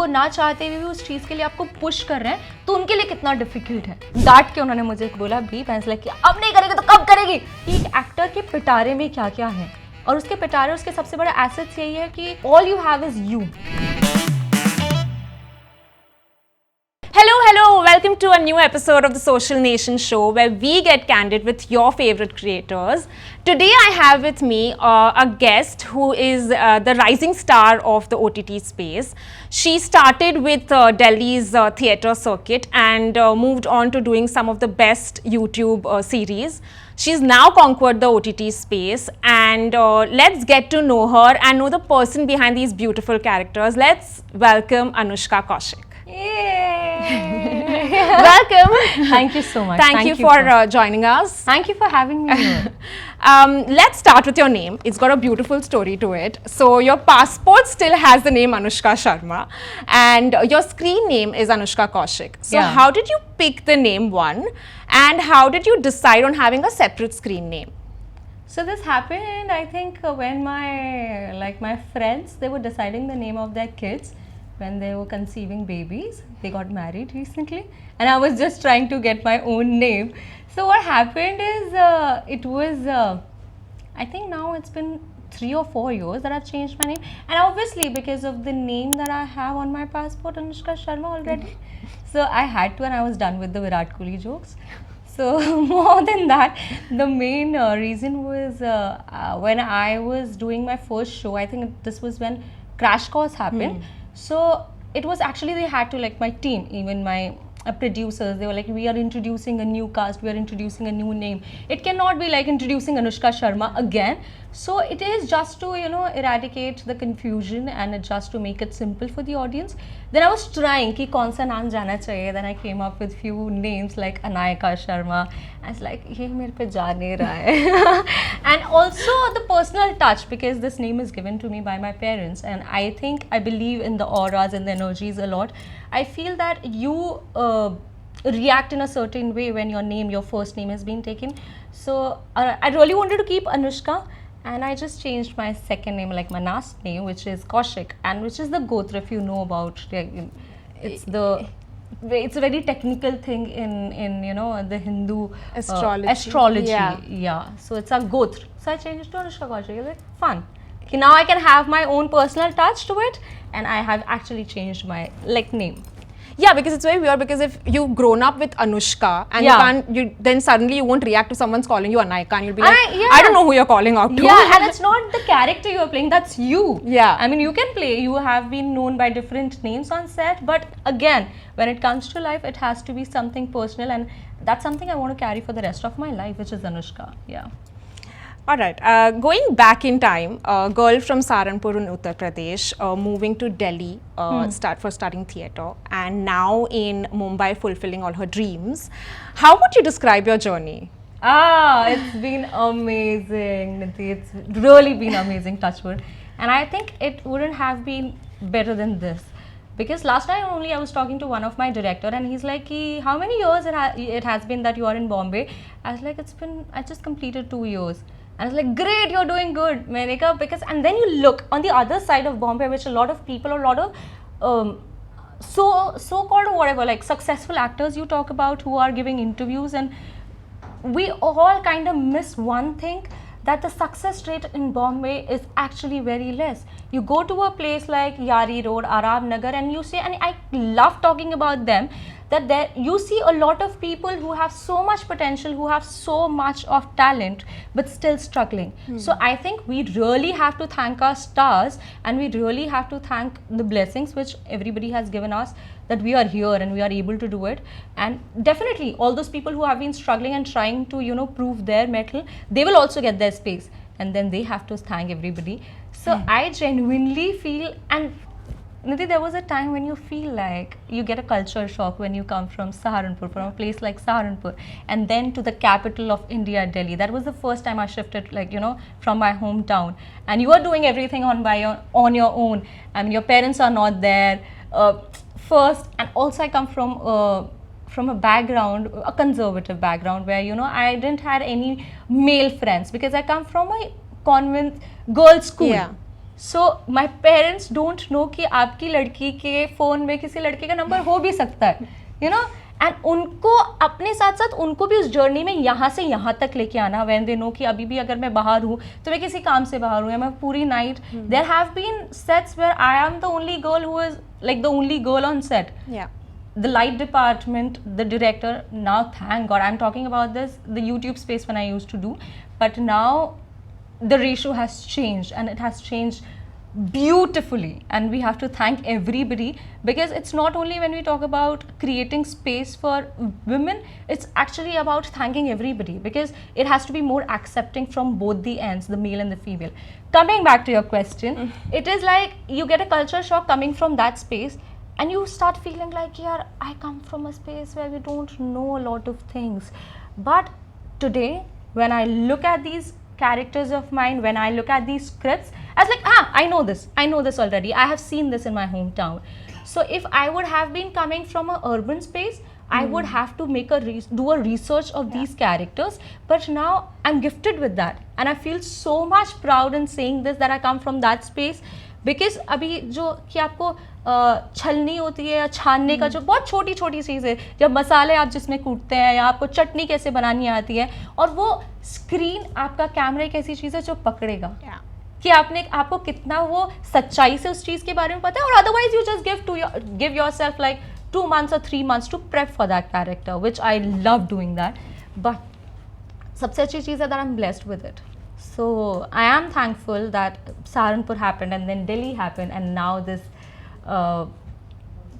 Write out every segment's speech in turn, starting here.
वो ना चाहते हुए भी उस चीज़ के लिए आपको पुश कर रहे हैं, तो उनके लिए कितना डिफिकल्ट है। डांट के उन्होंने मुझे बोला भी फैसला किया, अब नहीं करेगी तो कब करेगी। एक एक्टर के पिटारे में क्या क्या है, और उसके पिटारे, उसके सबसे बड़ा एसेट्स यही है कि all you have is you. Hello, welcome to a new episode of the Social Nation show where we get candid with your favorite creators. Today I have with me a guest who is the rising star of the OTT space. She started with Delhi's theatre circuit and moved on to doing some of the best YouTube series. She's now conquered the OTT space, and let's get to know her and know the person behind these beautiful characters. Let's welcome Anushka Kaushik. Welcome. Thank you so much. Thank you for joining us. Thank you for having me here. Let's start with your name. It's got a beautiful story to it. So your passport still has the name Anushka Sharma, and your screen name is Anushka Kaushik. So Yeah. how did you pick the name one, and how did you decide on having a separate screen name? So this happened, I think, when my friends, they were deciding the name of their kids when they were conceiving babies. They got married recently, and I was just trying to get my own name. So what happened is, it was, I think now it's been 3 or 4 years that I've changed my name, and obviously because of the name that I have on my passport, Anushka Sharma already. So I had to, and I was done with the Virat Kohli jokes. So more than that, the main reason was when I was doing my first show. I think this was when Crash Course happened. So it was actually, they had to, like, my team, even my producers, they were like, we are introducing a new cast, we are introducing a new name. It cannot be like introducing Anushka Sharma again. So it is just to, eradicate the confusion and just to make it simple for the audience. Then I was trying ki kaun sa naam jana chahiye. Then I came up with few names like Anayika Sharma. I was like, ye mere pe ja nahi raha hai. And also the personal touch, because this name is given to me by my parents, and I believe in the auras and the energies a lot. I feel that you react in a certain way when your first name has been taken. So I really wanted to keep Anushka, and I just changed my second name, like my last name, which is Kaushik, and which is the Gotra, if you know about. It's a very technical thing in the Hindu astrology. Yeah. So it's a Gotra. So I changed it to Anushka Kaushik. It's like fun. Okay, now I can have my own personal touch to it, and I have actually changed my name. Yeah, because it's very weird, because if you've grown up with Anushka and then suddenly you won't react to someone's calling you Anayika, and you'll be like, I don't know who you're calling out to. Yeah, and it's not the character you're playing, that's you. Yeah. I mean, you can play, you have been known by different names on set, but again, when it comes to life, it has to be something personal, and that's something I want to carry for the rest of my life, which is Anushka. Yeah. All right. Going back in time, a girl from Saharanpur in Uttar Pradesh, moving to Delhi, studying theatre, and now in Mumbai fulfilling all her dreams. How would you describe your journey? It's been amazing, Nidhi. It's really been amazing, touchwood. And I think it wouldn't have been better than this. Because last time only I was talking to one of my director, and he's like, how many years it has been that you are in Bombay? I was like, I just completed 2 years. I was like, great, you're doing good, Manika. And then you look on the other side of Bombay, which a lot of people, a lot of so-called or whatever, like successful actors you talk about who are giving interviews, and we all kind of miss one thing, that the success rate in Bombay is actually very less. You go to a place like Yari Road, Arab Nagar, and you see, and I love talking about them, that there you see a lot of people who have so much potential, who have so much of talent, but still struggling. So I think we really have to thank our stars, and we really have to thank the blessings which everybody has given us, that we are here and we are able to do it. And definitely all those people who have been struggling and trying to prove their mettle, they will also get their space, and then they have to thank everybody. So I genuinely feel, and Nidhi, there was a time when you feel like you get a culture shock when you come from Saharanpur, from a place like Saharanpur, and then to the capital of India, Delhi. That was the first time I shifted, from my hometown. And you are doing everything on your own. I mean, your parents are not there. First, and also I come from a background, a conservative background, where I didn't have any male friends, because I come from a convent girls' school. Yeah. So my parents don't know कि आपकी लड़की के phone में किसी लड़के का number हो भी सकता है, यू नो. एंड उनको अपने साथ साथ उनको भी उस जर्नी में यहाँ से यहाँ तक लेके आना, व्हेन दे नो कि अभी भी अगर मैं बाहर हूँ तो मैं किसी काम से बाहर हूँ या मैं पूरी night. There have been sets where I am the only girl who is like the only girl on set. The light department, the director, now thank God, I'm talking about this, the YouTube space when I used to do, but now the ratio has changed and it has changed beautifully, and we have to thank everybody, because it's not only when we talk about creating space for women, it's actually about thanking everybody, because it has to be more accepting from both the ends, the male and the female. Coming back to your question, it is like you get a culture shock coming from that space. And you start feeling like, yeah, I come from a space where we don't know a lot of things. But today, when I look at these characters of mine, when I look at these scripts, I was like, I know this already. I have seen this in my hometown. So if I would have been coming from an urban space, I would have to make do a research of these characters. But now I'm gifted with that. And I feel so much proud in saying this, that I come from that space. Because अभी जो कि आपको छलनी होती है या छानने का जो बहुत छोटी छोटी चीज़ है, जब मसाले आप जिसमें कूटते हैं या आपको चटनी कैसे बनानी आती है, और वो स्क्रीन आपका कैमरा एक ऐसी चीज़ है जो पकड़ेगा कि आपको कितना वो सच्चाई से उस चीज़ के बारे में पता है. और otherwise you just give yourself like 2 months or 3 months to prep for that character, which I love doing that. But सबसे अच्छी चीज़ है that I'm blessed with it. So I am thankful that Saharanpur happened and then Delhi happened, and now this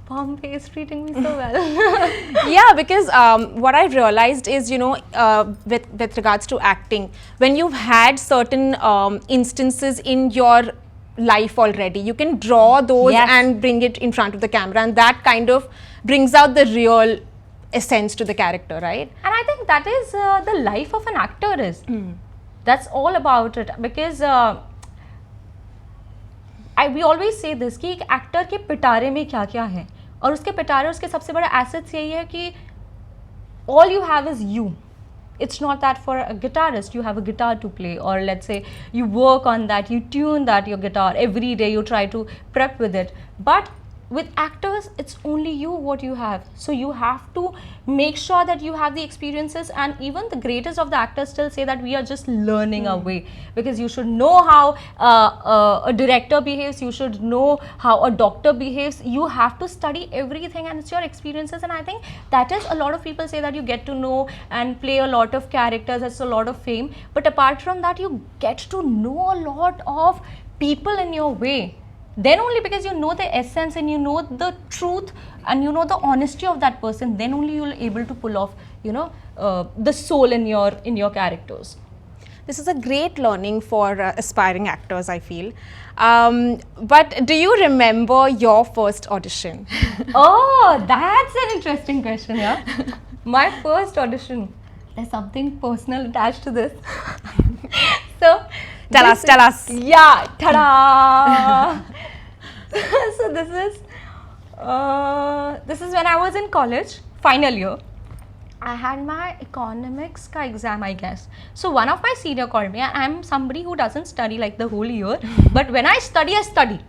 Bombay is treating me so well. Yeah, because what I realized is, you know, with regards to acting, when you've had certain instances in your life already, you can draw those and bring it in front of the camera, and that kind of brings out the real essence to the character, right? And I think that is the life of an actor is. That's all about it, because we always say this कि एक actor के पिटारे में क्या क्या है, और उसके पिटारे, उसके सबसे बड़ा एसेट्स यही है कि all you have is you. It's not that for a guitarist you have a guitar to play, or let's say you work on that, you tune that your guitar every day, you try to prep with it. But with actors, it's only you what you have. So you have to make sure that you have the experiences, and even the greatest of the actors still say that we are just learning our way, because you should know how a director behaves, you should know how a doctor behaves, you have to study everything, and it's your experiences. And I think that is, a lot of people say that you get to know and play a lot of characters, it's a lot of fame, but apart from that you get to know a lot of people in your way. Then only, because you know the essence and you know the truth and you know the honesty of that person, then only you'll able to pull off, you know, the soul in your characters. This is a great learning for aspiring actors, I feel. But do you remember your first audition? Oh, that's an interesting question, yeah. My first audition. There's something personal attached to this. So Tell us. Yeah, ta-da! So this is when I was in college, final year. I had my economics ka exam, I guess. So one of my senior called me, and I'm somebody who doesn't study like the whole year. But when I study, I study.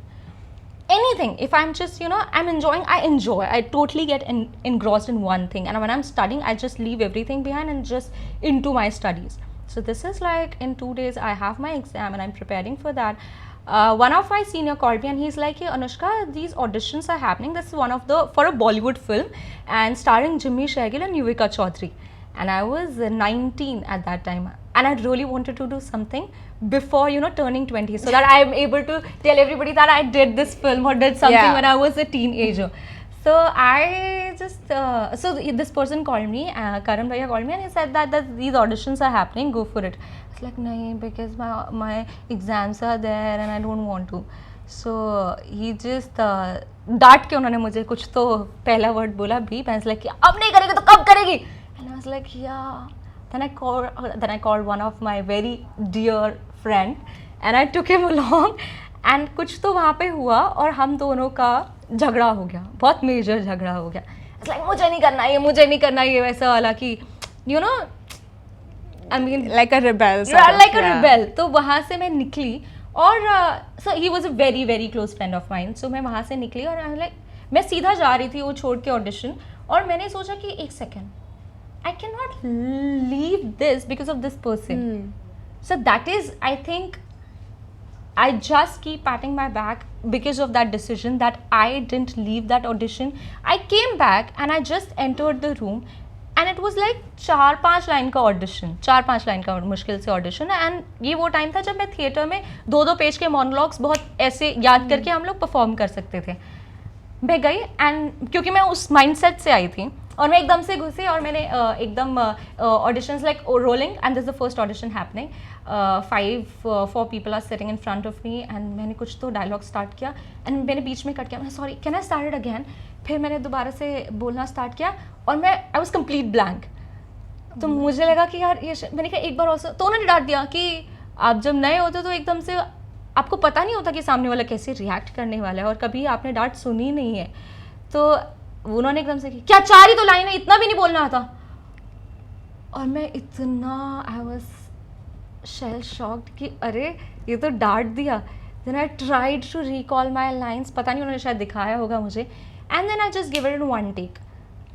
Anything. If I'm just, you know, I'm enjoying, I enjoy. I totally get engrossed in one thing. And when I'm studying, I just leave everything behind and just into my studies. So this is like in 2 days I have my exam and I'm preparing for that. One of my senior called me and he's like, hey Anushka, these auditions are happening. This is one of the, for a Bollywood film and starring Jimmy Shergill and Yuvika Chaudhary. And I was 19 at that time. And I really wanted to do something before, you know, turning 20, so that I am able to tell everybody that I did this film or did something when I was a teenager. So I just, so this person called me, Karan Bhaiya called me and he said that these auditions are happening, go for it. I was like, nahin, because my exams are there and I don't want to. So he just, डांट के उन्होंने मुझे कुछ तो पहला word बोला भी, मैं was like, अब नहीं करेगी तो कब करेगी? And I was like, yeah. Then I called one of my very dear friend and I took him along and कुछ तो वहाँ पे हुआ और हम दोनों का झगड़ा हो गया, बहुत मेजर झगड़ा हो गया. It's like मुझे नहीं करना ये वैसा वाला कि you know, I mean like a rebel. Like a rebel. तो वहाँ से मैं निकली और so he was a very very close friend of mine. So मैं वहाँ से निकली और I'm like मैं सीधा जा रही थी वो छोड़ के ऑडिशन, और मैंने सोचा कि एक second, I cannot leave this because of this person. So that is, I think, I just keep patting my back because of that decision that I didn't leave that audition. I came back and I just entered the room and it was like 4-5 line का audition, 4-5 line का मुश्किल से audition. And ये वो time था जब मैं theatre में 2-2 पेज के मोनोलॉग्स बहुत ऐसे याद करके हम लोग परफॉर्म कर सकते थे. मैं गई एंड क्योंकि मैं उस माइंडसेट से आई थी और मैं एकदम से घुसी और मैंने एकदम auditions like rolling and this the first audition happening. 4 people are sitting in front of me and मैंने कुछ तो डायलॉग स्टार्ट किया एंड मैंने बीच में कट किया, मैं sorry can I start it again. फिर मैंने दोबारा से बोलना स्टार्ट किया और मैं आई वॉज कम्प्लीट ब्लैंक. तो मुझे लगा कि यार ये मैंने कहा एक बार और, तो उन्होंने डांट दिया कि आप जब नए होते तो एकदम से आपको पता नहीं होता कि सामने वाला कैसे रिएक्ट करने वाला है और कभी आपने डांट सुनी नहीं है. तो उन्होंने एकदम से क्या 4 ही तो लाइन है, इतना भी नहीं बोलना था. और मैं इतना आई वॉज शेल शॉक्ड कि अरे ये तो डांट दिया. Then I tried to recall my lines, पता नहीं उन्होंने शायद दिखाया होगा मुझे, and then I just give it in 1 take.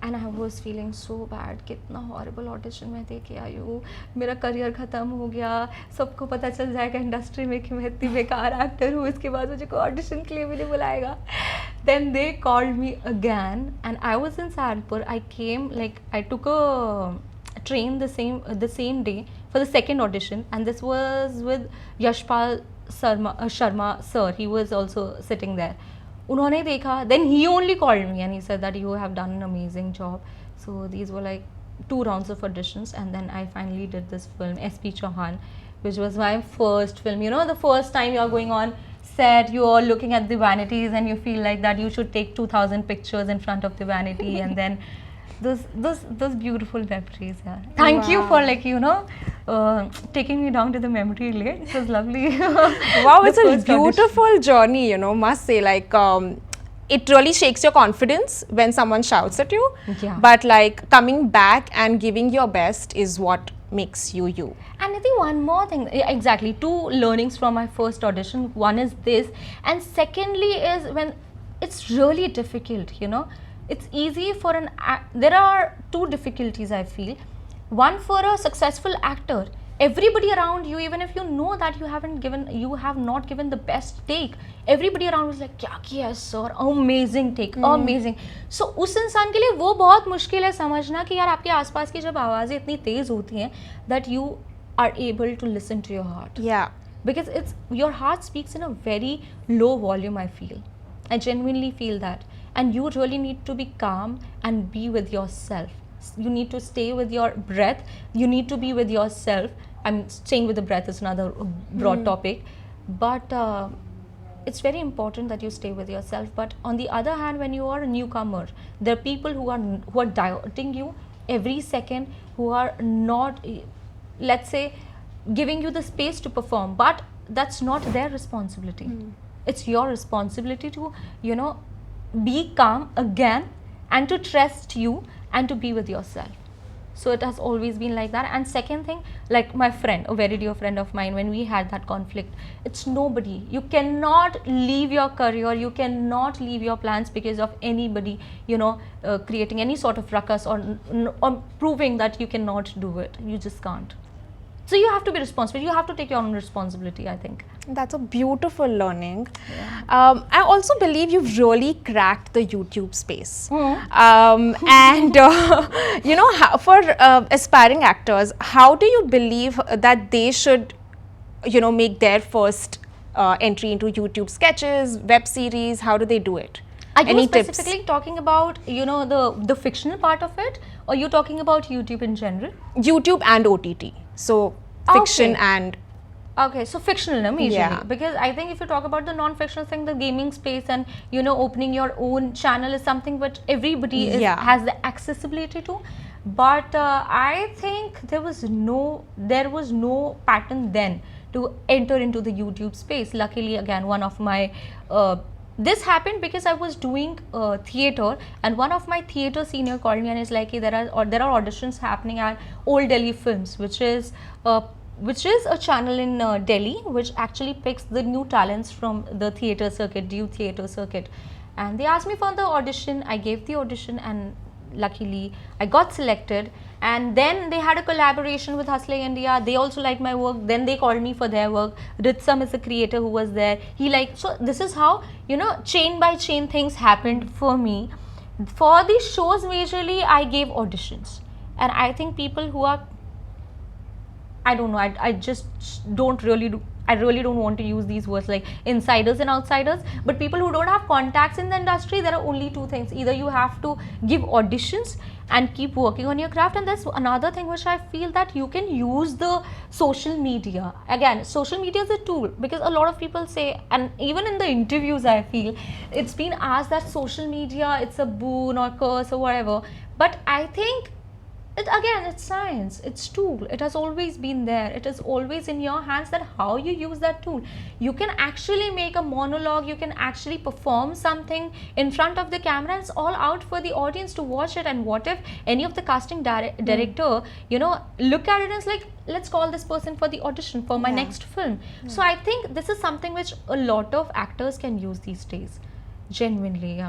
And I was feeling so bad, कितना हॉरिबल ऑडिशन मैं दे के आई हूँ, मेरा करियर ख़त्म हो गया, सबको पता चल जाएगा इंडस्ट्री में कि मैं इतनी बेकार एक्टर हूँ, इसके बाद मुझे कोई ऑडिशन के लिए भी नहीं बुलाएगा. Then they called me again and I was in Saharanpur. I came like I took a train the same day for the second audition, and this was with Yashpal Sharma sir. He was also sitting there. उन्होंने देखा, then he only called me and he said that you have done an amazing job. So these were like 2 rounds of auditions and then I finally did this film SP Chauhan, which was my first film. You know, the first time you are going on set, you are looking at the vanities and you feel like that you should take 2000 pictures in front of the vanity and then those beautiful memories. Yeah. Thank you for like taking me down to the memory lane. It was lovely. Wow, it's a beautiful journey, you know, must say. Like it really shakes your confidence when someone shouts at you. Yeah. But like coming back and giving your best is what makes you you. And I think one more thing, exactly, 2 learnings from my first audition. One is this, and secondly is when it's really difficult, you know. It's easy for there are 2 difficulties I feel. One, for a successful actor, everybody around you, even if you know that you have not given the best take, everybody around is like, क्या किया है sir, amazing take, amazing. So उस इंसान के लिए वो बहुत मुश्किल है समझना कि यार आपके आसपास की जब आवाज़ें इतनी तेज़ होती हैं that you are able to listen to your heart. Yeah. Because your heart speaks in a very low volume, I feel. I genuinely feel that. And you really need to be calm and be with yourself. You need to stay with your breath. You need to be with yourself. I'm staying with the breath is another broad topic. But it's very important that you stay with yourself. But on the other hand, when you are a newcomer, there are people who are doubting you every second, who are not, let's say, giving you the space to perform. But that's not their responsibility. It's your responsibility to, be calm again and to trust you and to be with yourself. So it has always been like that. And second thing, like my friend, a very dear friend of mine, when we had that conflict, it's nobody. You cannot leave your career, you cannot leave your plans because of anybody, creating any sort of ruckus or proving that you cannot do it. You just can't. So you have to be responsible. You have to take your own responsibility, I think. That's a beautiful learning. Yeah. I also believe you've really cracked the YouTube space. And, for aspiring actors, how do you believe that they should, make their first entry into YouTube sketches, web series? How do they do it? Are you specifically talking about, the fictional part of it, or you're talking about YouTube in general? YouTube and OTT. So, fiction and... Okay, so fictional, majorly. Yeah. Because I think if you talk about the non-fictional thing, the gaming space and, opening your own channel is something which everybody has the accessibility to. But I think there was no pattern then to enter into the YouTube space. Luckily, again, one of my... this happened because I was doing theatre, and one of my theatre senior called me and is like, hey, there are auditions happening at Old Delhi Films, which is which is a channel in Delhi, which actually picks the new talents from the theatre circuit, youth theatre circuit. And they asked me for the audition. I gave the audition, and luckily I got selected. And then they had a collaboration with Hustling India. They also liked my work. Then they called me for their work. Ritsam is the creator who was there. He liked, so this is how, you know, chain by chain things happened for me. For the shows, majorly I gave auditions, and I think people who are, I don't know, I just don't really do, I really don't want to use these words like insiders and outsiders, but people who don't have contacts in the industry, there are only two things. Either you have to give auditions and keep working on your craft, and there's another thing which I feel that you can use the social media. Again, social media is a tool, because a lot of people say, and even in the interviews I feel it's been asked that social media, it's a boon or curse or whatever, but I think it's science, it's tool. It has always been there. It is always in your hands that how you use that tool. You can actually make a monologue, you can actually perform something in front of the camera, and it's all out for the audience to watch it. And what if any of the casting director, you know, look at it and it's like, let's call this person for the audition for my next film. So I think this is something which a lot of actors can use these days, genuinely.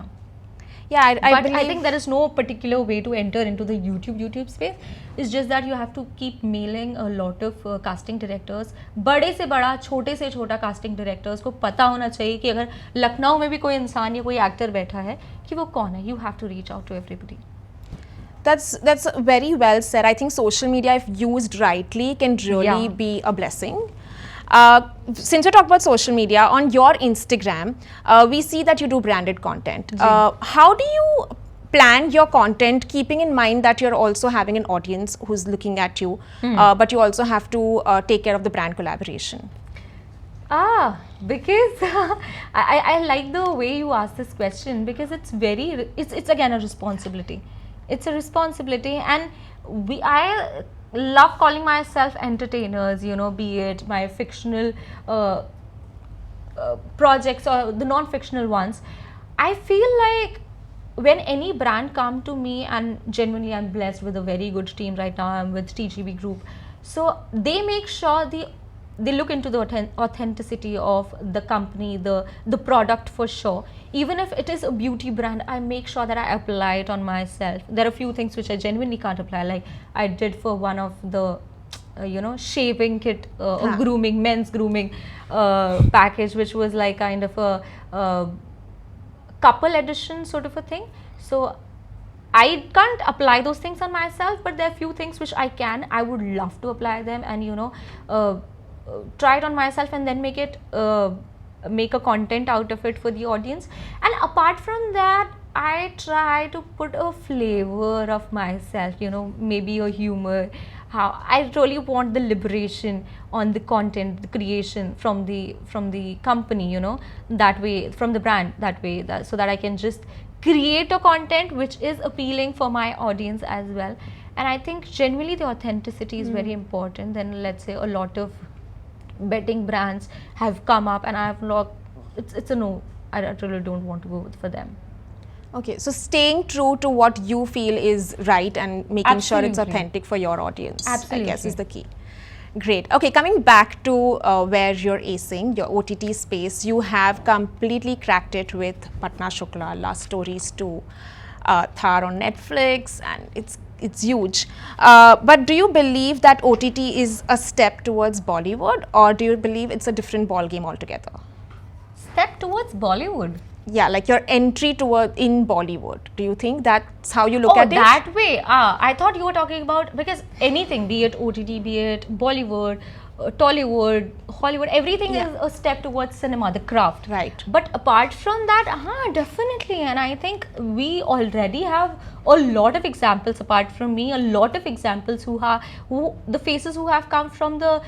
Yeah, I think there is no particular way to enter into the YouTube space. It's just that you have to keep mailing a lot of casting directors. बड़े से बड़ा, छोटे से छोटा casting directors को पता होना चाहिए कि अगर लखनऊ में भी कोई इंसान या कोई एक्टर बैठा है कि वो कौन है. You have to reach out to everybody. That's very well said. I think social media, if used rightly, can really be a blessing. Since you talk about social media, on your Instagram, we see that you do branded content. How do you plan your content, keeping in mind that you're also having an audience who's looking at you, but you also have to take care of the brand collaboration? Because I like the way you ask this question, because it's again a responsibility. It's a responsibility, and I love calling myself entertainers, you know, be it my fictional projects or the non-fictional ones. I feel like when any brand come to me, and genuinely I'm blessed with a very good team right now, I'm with TGB Group, so they make sure they look into the authenticity of the company, the product for sure. Even if it is a beauty brand, I make sure that I apply it on myself. There are a few things which I genuinely can't apply, like I did for one of the you know, shaving kit, grooming, men's grooming package, which was like kind of a couple edition sort of a thing. So I can't apply those things on myself, but there are few things which I would love to apply them, and you know, try it on myself, and then make a content out of it for the audience. And apart from that, I try to put a flavor of myself, you know, maybe a humor. How I really want the liberation on the content, the creation from the company, you know, that way, from the brand, that way, so that I can just create a content which is appealing for my audience as well. And I think genuinely the authenticity is very important. Then let's say a lot of betting brands have come up, and I have not, it's a no, I really don't want to go for them. Okay, so staying true to what you feel is right and making sure it's authentic for your audience, I guess, is the key. Great. Okay, coming back to where you're acing, your OTT space, you have completely cracked it with Patna Shukla, Last Stories 2, Thar on Netflix, and it's huge. But do you believe that OTT is a step towards Bollywood, or do you believe it's a different ballgame altogether? Step towards Bollywood? Yeah, like your entry in Bollywood. Do you think that's how you look at it? Oh, that way. I thought you were talking about, because anything, be it OTT, be it Bollywood, Tollywood, Hollywood, everything is a step towards cinema, the craft. Right. But apart from that, definitely. And I think we already have a lot of examples, apart from me, a lot of examples the faces who have come from the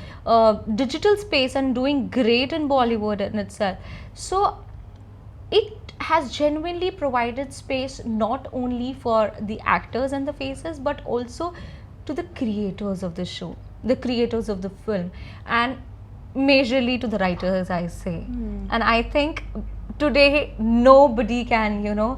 digital space and doing great in Bollywood in itself. So it has genuinely provided space not only for the actors and the faces, but also to the creators of the show, the creators of the film, and majorly to the writers, I say. And I think today nobody can, you know,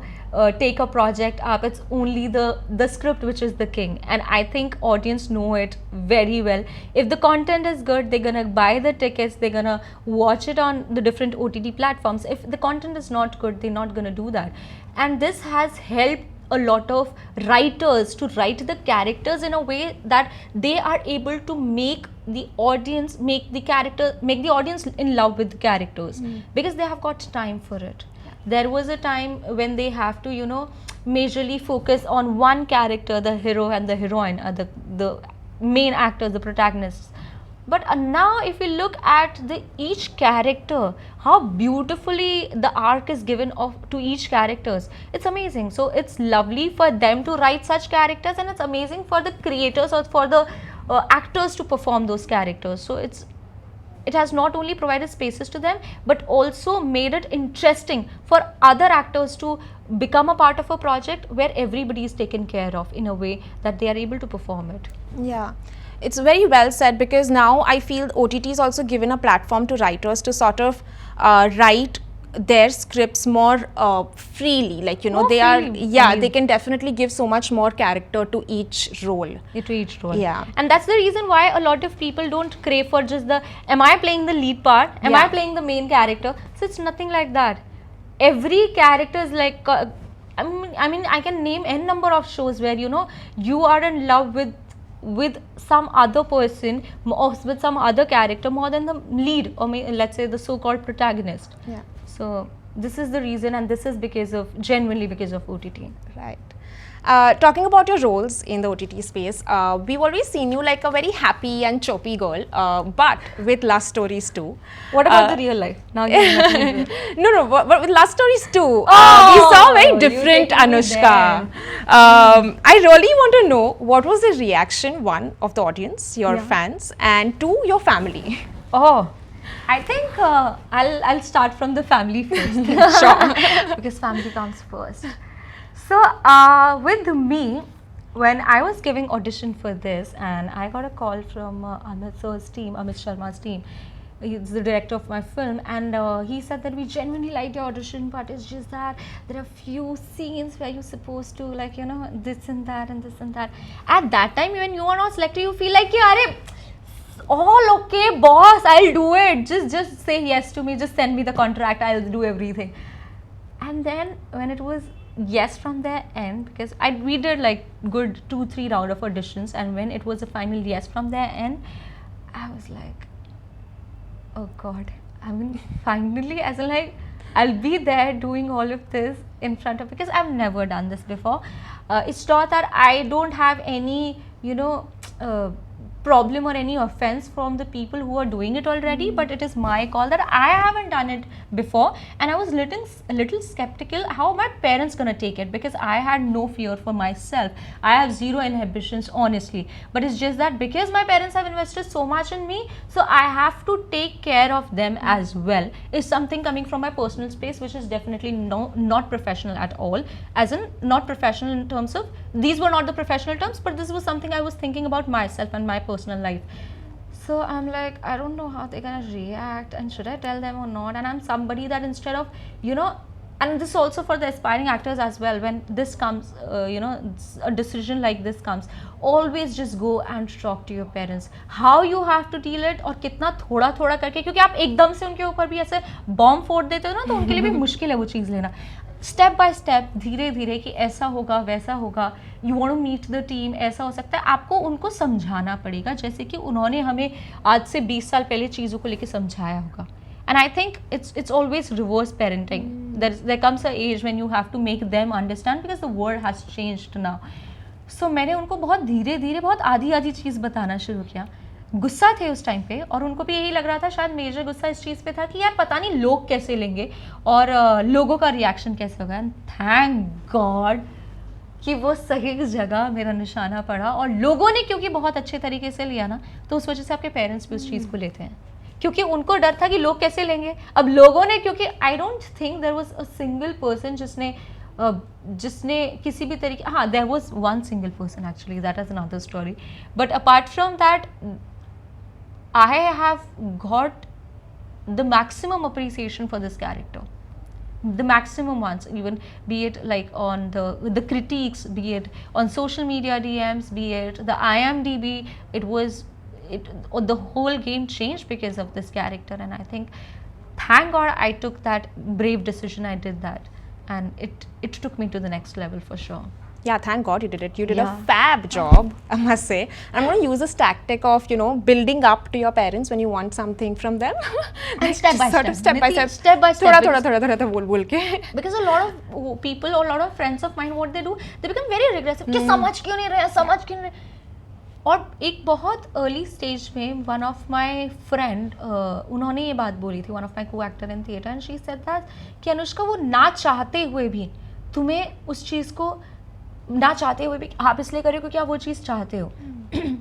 take a project up, it's only the script which is the king. And I think audience know it very well. If the content is good, they're gonna buy the tickets, they're gonna watch it on the different OTT platforms. If the content is not good, they're not gonna do that. And this has helped a lot of writers to write the characters in a way that they are able to make the audience, make the audience in love with the characters, because they have got time for it. There was a time when they have to, you know, majorly focus on one character, the hero and the heroine, the main actors, the protagonists. But now if we look at each character, how beautifully the arc is given to each characters, it's amazing. So it's lovely for them to write such characters, and it's amazing for the creators or for the actors to perform those characters. So it has not only provided spaces to them, but also made it interesting for other actors to become a part of a project where everybody is taken care of in a way that they are able to perform it. Yeah. It's very well said, because now I feel OTT is also given a platform to writers to sort of write their scripts more freely, like, you know, More they are, freely, yeah, freely. they can definitely give so much more character to each role. To each role. Yeah. And that's the reason why a lot of people don't crave for just am I playing the lead part? Am Yeah. I playing the main character? So it's nothing like that. Every character is like, I mean, I can name n number of shows where, you know, you are in love with some other person or with some other character more than the lead, or let's say the so-called protagonist. Yeah. So this is the reason, and this is genuinely because of OTT. Right. Talking about your roles in the OTT space, we've always seen you like a very happy and choppy girl, but with love stories too. What about the real life? Now you No, but with love stories too, Oh, we saw very you different taking me Anushka. there. I really want to know what was the reaction, one, of the audience, your Yeah. fans, and two, your family. Oh, I think I'll start from the family first. Sure. Because family comes first. So with me, when I was giving audition for this, and I got a call from Amit sir's team, Amit Sharma's team. He's the director of my film, and he said that we genuinely liked your audition, but it's just that there are few scenes where you're supposed to, like, you know, this and that and this and that. At that time, when you are not selected, you feel like, yeah, all okay, boss, I'll do it. Just say yes to me. Just send me the contract. I'll do everything. And then when it was yes from their end, because we did like good 2-3 round of auditions, and when it was a final yes from their end, I was like, oh God. I mean, finally, as in like, I'll be there doing all of this in front of, because I've never done this before. It's not that I don't have any, you know, problem or any offense from the people who are doing it already, but it is my call that I haven't done it before, and I was a little skeptical how my parents gonna take it, because I had no fear for myself. I have zero inhibitions, honestly, but it's just that because my parents have invested so much in me, so I have to take care of them as well. Is something coming from my personal space, which is definitely not professional at all, as in not professional in terms of, these were not the professional terms, but this was something I was thinking about myself and my personal life. So I'm like, I don't know how they're gonna react, and should I tell them or not? And I'm somebody that instead of, you know, and this is also for the aspiring actors as well, when this comes, you know, a decision like this comes, always just go and talk to your parents. How you have to deal it, और कितना थोड़ा थोड़ा करके, क्योंकि आप एकदम से उनके ऊपर भी ऐसे बॉम्ब फोड़ देते हो ना, तो उनके लिए भी मुश्किल है वो चीज़ लेना. स्टेप बाय स्टेप, धीरे धीरे, कि ऐसा होगा वैसा होगा, you want to meet the team, ऐसा हो सकता है, आपको उनको समझाना पड़ेगा, जैसे कि उन्होंने हमें आज से 20 साल पहले चीज़ों को लेकर समझाया होगा. And I think it's always reverse parenting. There comes an age when you have to make them understand, because the world has changed now. So मैंने उनको बहुत धीरे धीरे, बहुत आधी आधी चीज़ बताना शुरू किया. गुस्सा थे उस टाइम पे, और उनको भी यही लग रहा था, शायद मेजर गुस्सा इस चीज़ पे था कि यार पता नहीं लोग कैसे लेंगे और लोगों का रिएक्शन कैसे होगा. एंड थैंक गॉड कि वो सही जगह मेरा निशाना पड़ा, और लोगों ने क्योंकि बहुत अच्छे तरीके से लिया ना, तो उस वजह से आपके पेरेंट्स भी उस चीज़ को लेते हैं, क्योंकि उनको डर था कि लोग कैसे लेंगे. अब लोगों ने, क्योंकि I don't think there was a single person जिसने किसी भी तरीके, हाँ there was one single person actually, that is another story, but apart from that I have got the maximum appreciation for this character. the maximum ones, even be it like on the critiques, be it on social media DMs, be it the IMDb, the whole game changed because of this character. And I think, thank God I took that brave decision. I did that, and it took me to the next level for sure. Yeah, thank God you did it. You did a Yeah. fab job, I must say. I'm going to use this tactic of, building up to your parents when you want something from them. And step by Sort of step. step by Niti, step. step by step, थोड़ा बोल के. Because a lot of people or a lot of friends of mine, what they do, they become very regressive कि समझ क्यों नहीं रहे, समझ क्यों नहीं रहे. और एक बहुत अर्ली स्टेज में वन ऑफ माई फ्रेंड, उन्होंने ये बात बोली थी, वन ऑफ माई को actor in theatre, and she said that कि अनुष्का, वो ना चाहते हुए भी तुम्हें उस चीज़ को, ना चाहते हुए भी आप इसलिए करो क्योंकि आप वो चीज़ चाहते हो,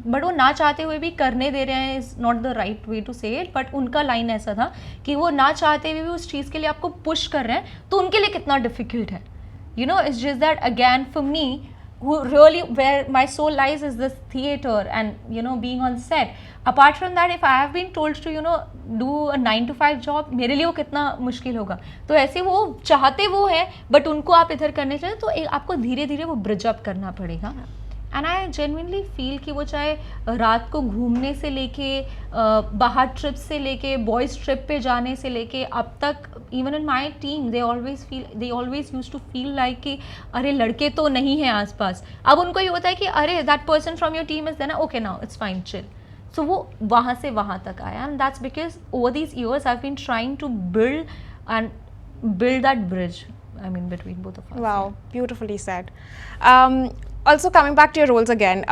बट वो ना चाहते हुए भी करने दे रहे हैं, is not the right way to say it. But उनका लाइन ऐसा था कि वो ना चाहते हुए भी उस चीज़ के लिए आपको पुश कर रहे हैं, तो उनके लिए कितना डिफिकल्ट है. It's just that again for me, who really, where my soul lies is this theater and being on set. Apart from that, if I have been told to do a 9 to 5 job, मेरे लिए वो कितना मुश्किल होगा. तो ऐसे वो चाहते वो है, बट उनको आप इधर करने चाहिए, तो आपको धीरे धीरे वो ब्रिज अप करना पड़ेगा. एंड आई जेन्युइनली फील कि वो चाहे रात को घूमने से लेके, बाहर ट्रिप से लेके, बॉयज़ ट्रिप पे जाने से लेके, अब तक even in my team they always use to feel like कि अरे लड़के तो नहीं हैं आसपास. अब उनको ये होता है कि अरे that person from your team is then, okay now it's fine, chill. So वो वहाँ से वहाँ तक आया, and that's because over these years I have been trying to build that bridge, I mean, between both of us. Wow, beautifully said. Also, coming back to your roles again,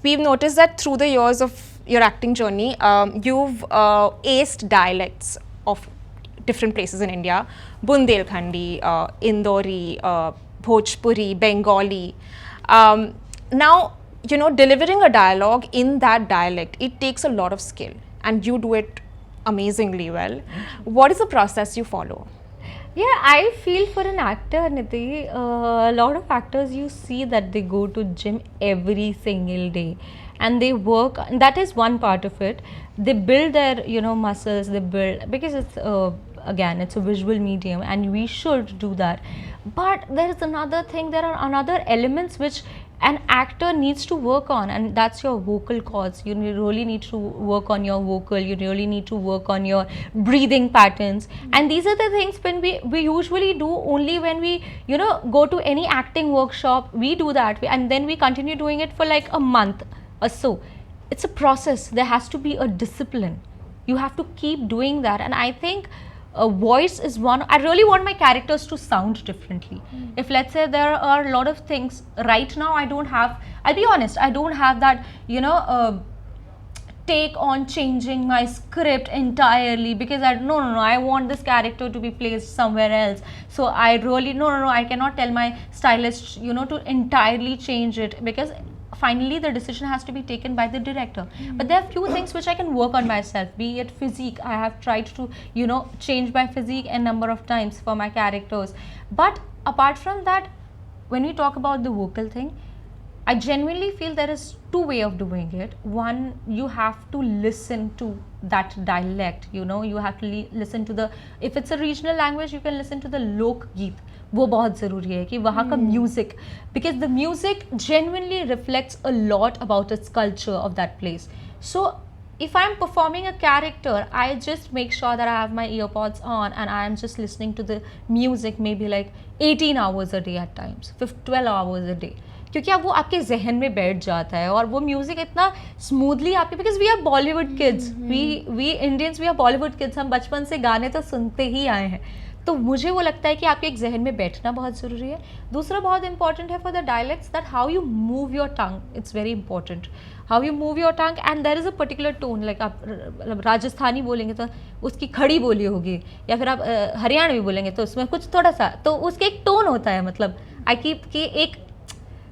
we've noticed that through the years of your acting journey, you've aced dialects of different places in India: Bundelkhandi, Indori, Bhojpuri, Bengali. Now, delivering a dialogue in that dialect, it takes a lot of skill, and you do it amazingly well. What is the process you follow? Yeah, I feel for an actor, Niti, a lot of actors, you see that they go to gym every single day and they work, and that is one part of it. They build their, muscles, they build, because it's, again, it's a visual medium and we should do that. But there is another thing, there are another elements which an actor needs to work on, and that's your vocal cords. You really need to work on your vocal, you really need to work on your breathing patterns. And these are the things when we usually do only when we go to any acting workshop. We do that, and then we continue doing it for like a month or so. It's a process. There has to be a discipline. You have to keep doing that, and I think a voice is one. I really want my characters to sound differently. If let's say there are a lot of things right now, I'll be honest, I don't have that take on changing my script entirely, because I want this character to be placed somewhere else. So I really I cannot tell my stylist to entirely change it, because finally the decision has to be taken by the director. But there are few things which I can work on myself, be it physique. I have tried to change my physique a number of times for my characters. But apart from that, when we talk about the vocal thing, I genuinely feel there is two ways of doing it. One, you have to listen to that dialect, you have to listen to the, if it's a regional language, you can listen to the lok geet. वो बहुत ज़रूरी है कि वहाँ का music, because the music genuinely reflects a lot about its culture of that place. So if I'm performing a character, I just make sure that I have my earpods on and I am just listening to the music maybe like 18 hours a day at times, 12 hours a day. क्योंकि अब वो आपके जहन में बैठ जाता है और वो म्यूज़िक इतना स्मूथली आपके, because we are Bollywood kids, we Indians, we are Bollywood kids, हम बचपन से गाने तो सुनते ही आए हैं. तो मुझे वो लगता है कि आपके एक जहन में बैठना बहुत ज़रूरी है. दूसरा बहुत इंपॉर्टेंट है for the dialects, that how you move your tongue, it's very important. How you move your tongue, and there is a particular tone. Like आप राजस्थानी बोलेंगे तो उसकी खड़ी बोली होगी, या फिर आप हरियाणवी बोलेंगे तो उसमें कुछ थोड़ा सा, तो उसके एक टोन होता है. मतलब आई कीप कि एक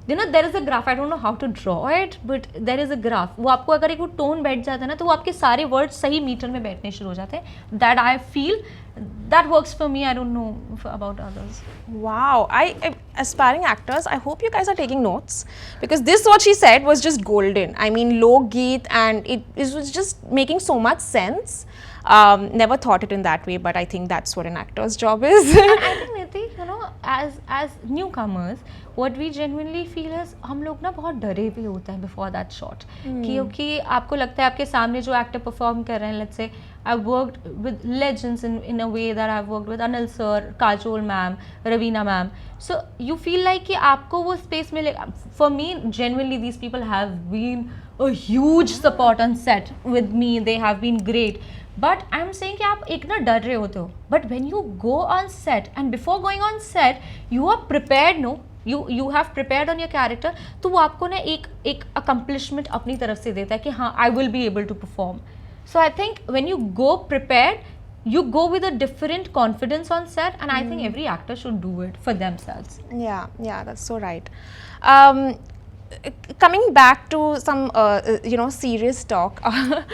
there is a graph, I don't know how to draw it, but there is a graph. वो आपको अगर एक वो टोन बैठ जाता है ना, तो वो आपके सारे वर्ड्स सही मीटर में बैठने शुरू हो जाते हैं. That I feel, that works for me. I don't know about others. Wow, aspiring actors, I hope you guys are taking notes, because this what she said was just golden. I mean, Lok Geet, and it was just making so much sense. Never thought it in that way, but I think that's what an actor's job is. I think Niti, you know, as newcomers, what we genuinely feel is हम लोग ना बहुत डरे भी होते हैं before that shot, क्योंकि आपको लगता है आपके सामने जो एक्टर परफॉर्म कर रहे हैं, let's say I've worked with legends in a way that I've worked with Anil sir, Kajol ma'am, Ravina ma'am. So you feel like कि आपको वो space मिलेगा. For me, genuinely, these people have been a huge support on set with me. They have been great. But I'm saying कि आप एक ना डर रहे होते हो. But when you go on set and before going on set, you are prepared, no? You have prepared on your character. तो वो आपको ना एक accomplishment अपनी तरफ से देता है कि हाँ, I will be able to perform. So I think when you go prepared, you go with a different confidence on set, and I think every actor should do it for themselves. Yeah, that's so right. Coming back to some, serious talk.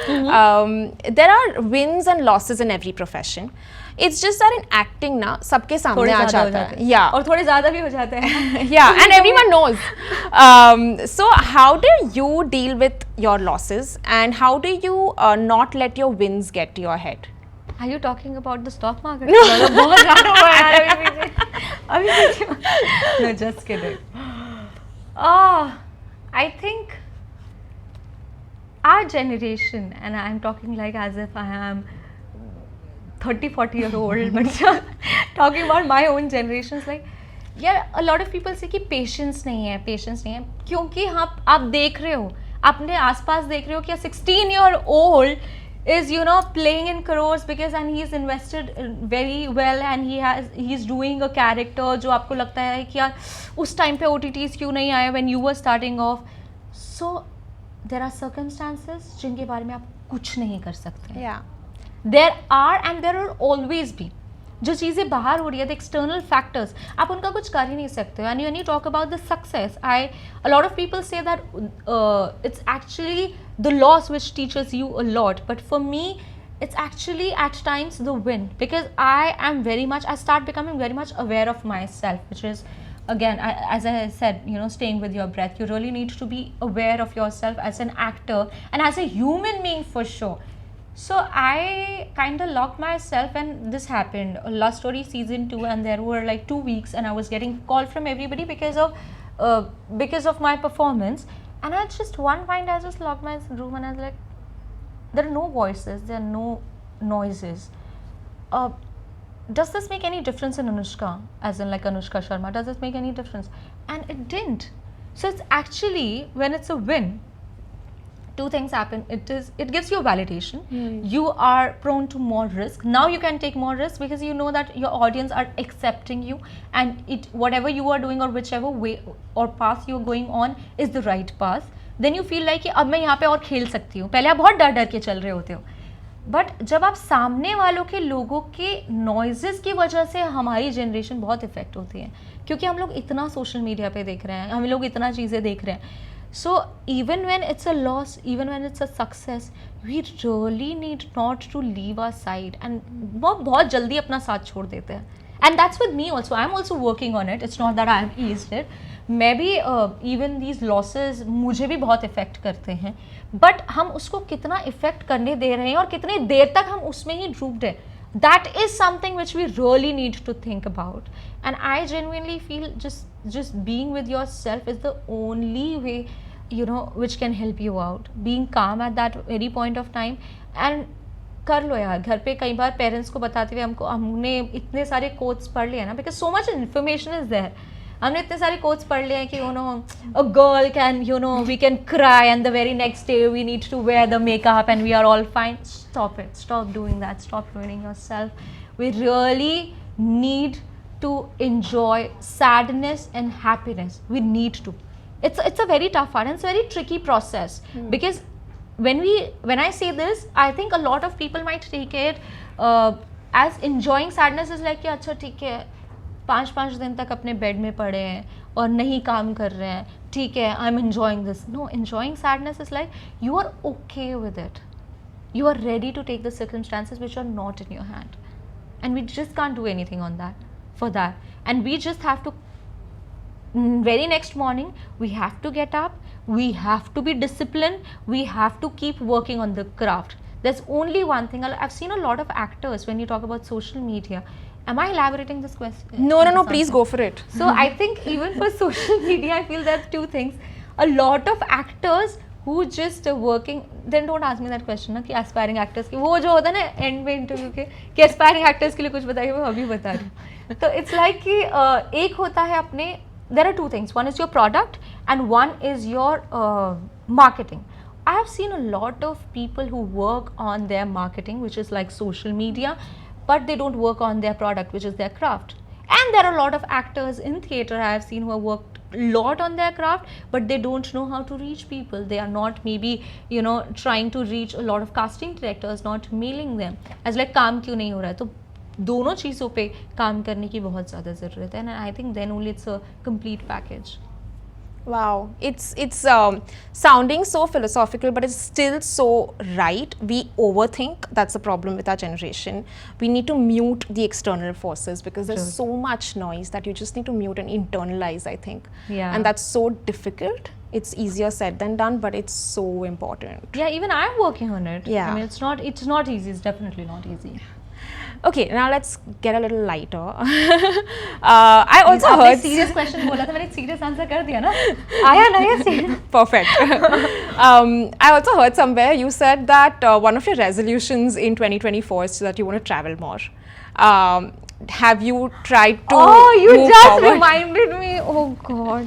There are wins and losses in every profession. It's just that in acting ना सबके सामने आ जाता है. Yeah. और थोड़े ज़्यादा भी हो जाते हैं. Yeah, and everyone knows. So how do you deal with your losses, and how do you not let your wins get to your head? Are you talking about the stock market? No. बहुत ज़्यादा हुआ यार अभी. No, just kidding. I think our generation, and I'm talking like as if I am 30-40-year-old, but talking about my own generations, like yeah, a lot of people say कि patience नहीं है, क्योंकि आप देख रहे हो, अपने आसपास देख रहे हो कि a 16-year-old is, you know, playing in crores because and he's invested very well and he's doing a character जो आपको लगता है कि यार उस time पे OTTs क्यों नहीं आए when you were starting off. So there are circumstances जिनके बारे में आप कुछ नहीं कर सकते. Yeah. There are and there will always be. जो चीज़ें बाहर हो रही है, the external factors, आप उनका कुछ कर ही नहीं सकते. And when you talk about the success, a lot of people say that it's actually the loss which teaches you a lot. But for me, it's actually at times the win, because I start becoming very much aware of myself, which is, again, as I said, you know, staying with your breath. You really need to be aware of yourself as an actor and as a human being for sure. So I kind of locked myself, and this happened. Love Story season 2, and there were like 2 weeks, and I was getting called from everybody because of my performance. And I just one point I just locked my room, and I was like, there are no voices, there are no noises. Does this make any difference in Anushka, as in like Anushka Sharma? Does this make any difference? And it didn't. So it's actually, when it's a win, two things happen. It gives you a validation. You are prone to more risk. Now you can take more risk because you know that your audience are accepting you, and whatever you are doing or whichever way or path you are going on is the right path. Then you feel like कि अब मैं यहाँ पे और खेल सकती हूँ. पहले आप बहुत डर के चल रहे होते हो, बट जब आप सामने वालों के लोगों के नॉइजेस की वजह से हमारी जनरेशन बहुत इफेक्ट होती है, क्योंकि हम लोग इतना सोशल मीडिया पे देख रहे हैं, हम लोग इतना चीज़ें देख रहे हैं. So even when it's a loss, even when it's a success, we really need not to leave our side, and बहुत जल्दी अपना साथ छोड़ देते हैं. And that's with me also. I'm also working on it. It's not that I'm eased it. मैं भी even these losses मुझे भी बहुत इफ़ेक्ट करते हैं, बट हम उसको कितना इफ़ेक्ट करने दे रहे हैं और कितनी देर तक हम उसमें ही डूबते हैं. That is something which we really need to think about. And I genuinely feel just being with yourself is the only way, you know, which can help you out. Being calm at that very point of time, and कर लो यार. घर पे कई बार parents को बताते हुए हमने इतने सारे कोट्स पढ़ लिए ना, because so much information is there. हमने इतने सारे कोट्स पढ़ लिए हैं कि you know a girl can, you know, we can cry and the very next day we need to wear the makeup and we are all fine. Stop it. Stop doing that. Stop ruining yourself. We really need to enjoy sadness and happiness. We need to. It's a very tough one, and it's a very tricky process, because when I say this, I think a lot of people might take it as enjoying sadness is like कि अच्छा ठीक है 5 दिन तक अपने bed में पड़े हैं और नहीं काम कर रहे हैं, ठीक है, I am enjoying this. No, enjoying sadness is like you are okay with it. You are ready to take the circumstances which are not in your hand, and we just can't do anything on that for that. And we just have to, very next morning, we have to get up, we have to be disciplined, we have to keep working on the craft. there's only one thing. I've seen a lot of actors when you talk about social media. Am I elaborating this question? No, please go for it. So I think even for social media, I feel there's two things. A lot of actors who just working, then don't ask me that question ना कि aspiring actors की वो जो होता है ना end में interview के कि aspiring actors के लिए कुछ बताइए, मैं अभी बता रही हूँ. तो it's like कि एक होता है अपने, there are two things. One is your product and one is your marketing. I have seen a lot of people who work on their marketing, which is like social media, but they don't work on their product, which is their craft. And there are a lot of actors in theatre I have seen who have worked a lot on their craft, but they don't know how to reach people. They are not maybe, you know, trying to reach a lot of casting directors, not mailing them. As like काम क्यों नहीं हो रहा है, तो दोनों चीज़ों पे काम करने की बहुत ज़्यादा ज़रूरत है. And I think then only it's a complete package. Wow, it's sounding so philosophical, but it's still so right. We overthink. That's the problem with our generation. We need to mute the external forces because there's True. so much noise that you just need to mute and internalize, I think. Yeah. And that's so difficult. It's easier said than done, but it's so important. Yeah, even I'm working on it. Yeah. I mean, it's not easy. It's definitely not easy. Okay, now let's get a little lighter. I also आपने heard serious question बोला था, मैंने serious answer कर दिया ना. आया ना ये serious. Perfect. I also heard somewhere you said that one of your resolutions in 2024 is that you want to travel more. Have you tried to you move just forward? reminded me. Oh God.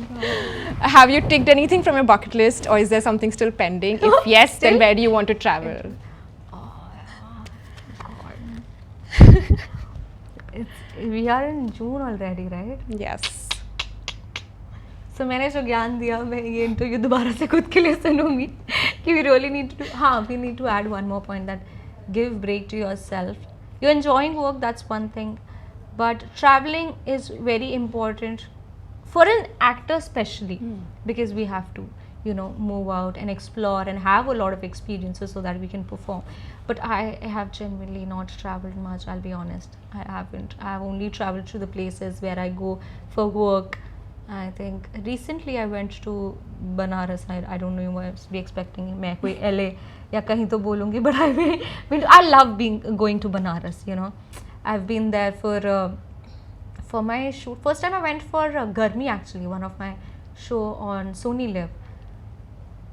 Have you ticked anything from your bucket list, or is there something still pending? If yes, then where do you want to travel? We are in June already, right? Yes. So मैंने जो ज्ञान दिया, मैं ये interview दोबारा से खुद के लिए सुनूंगी कि we really need to, हाँ, we need to add one more point that give break to yourself. You're enjoying work, that's one thing, but traveling is very important for an actor especially, because we have to, you know, move out and explore and have a lot of experiences so that we can perform. But I have genuinely not traveled much, I'll be honest. I haven't. I have only traveled to the places where I go for work. I think recently I went to Banaras. I don't know, you must be expecting मैं कोई LA या कहीं तो बोलूँगी, but I love going to Banaras, you know. I've been there for my shoot. First time I went for Garmi, actually, one of my show on Sony Live.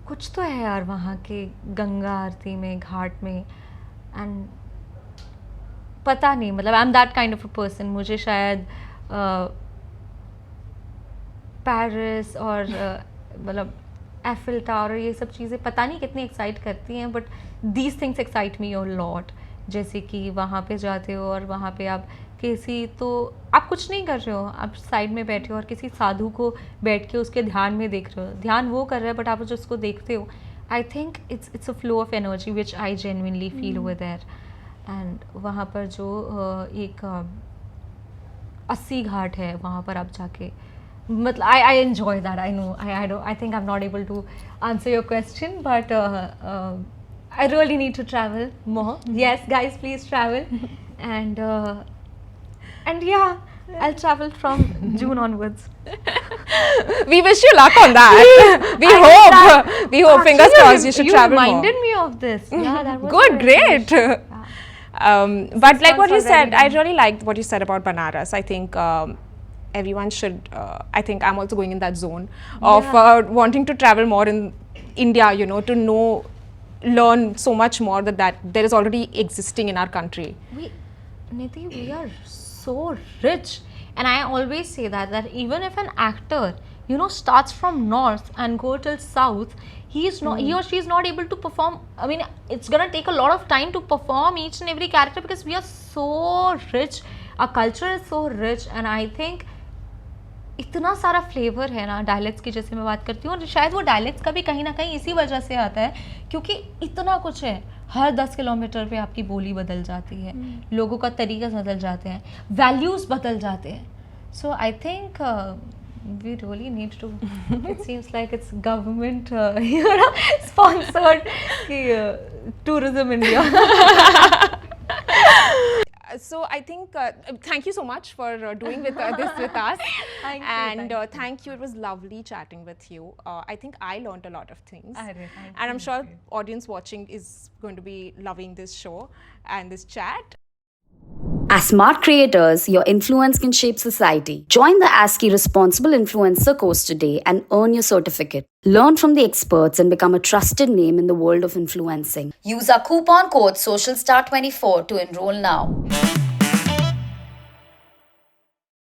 कुछ तो है यार वहाँ के गंगा आरती में, घाट में, एंड पता नहीं, मतलब I am that kind of a person. मुझे शायद पेरिस और मतलब एफिल टावर और ये सब चीज़ें पता नहीं कितनी एक्साइट करती हैं, but these things excite me a lot. जैसे कि वहाँ पे जाते हो और वहाँ पे आप किसी, तो आप कुछ नहीं कर रहे हो, आप साइड में बैठे हो और किसी साधु को बैठ के उसके ध्यान में देख रहे हो. ध्यान वो कर रहा है बट आप जो उसको देखते हो. I think it's a flow of energy which I genuinely feel over there. And वहाँ पर जो एक 80 घाट है, वहाँ पर आप जाके, मतलब I enjoy that. I know I think I am not able to answer your question, but I really need to travel more. Yes, guys, please travel. And yeah, I'll travel from June onwards. We wish you luck on that. We hope. Fingers crossed, you should travel more. You reminded me of this. Yeah, that was Good, my great. wish. But like what you months said, I already really liked what you said about Banaras. I think everyone should. I think I'm also going in that zone of wanting to travel more in India. You know, to know, learn so much more that there is already existing in our country. Nidhi, we are so rich, and I always say that even if an actor, you know, starts from north and go till south, he or she is not able to perform. I mean, it's gonna take a lot of time to perform each and every character because we are so rich. Our culture is so rich, and I think इतना सारा flavour है ना dialects की, जैसे मैं बात करती हूँ, और शायद वो डायलेक्ट्स का भी कहीं ना कहीं इसी वजह से आता है क्योंकि इतना कुछ है. हर 10 किलोमीटर पे आपकी बोली बदल जाती है, लोगों का तरीका बदल जाते हैं, वैल्यूज़ बदल जाते हैं. So I think we really need to, it seems like it's government sponsored tourism India. So I think thank you so much for doing this with us. Thank you, And thank thank you. It was lovely chatting with you. I think I learned a lot of things. Arre, thank And I'm you, sure thank you. audience watching is going to be loving this show and this chat. As smart creators, your influence can shape society. Join the ASCII Responsible Influencer course today and earn your certificate. Learn from the experts and become a trusted name in the world of influencing. Use our coupon code SOCIALSTAR24 to enroll now.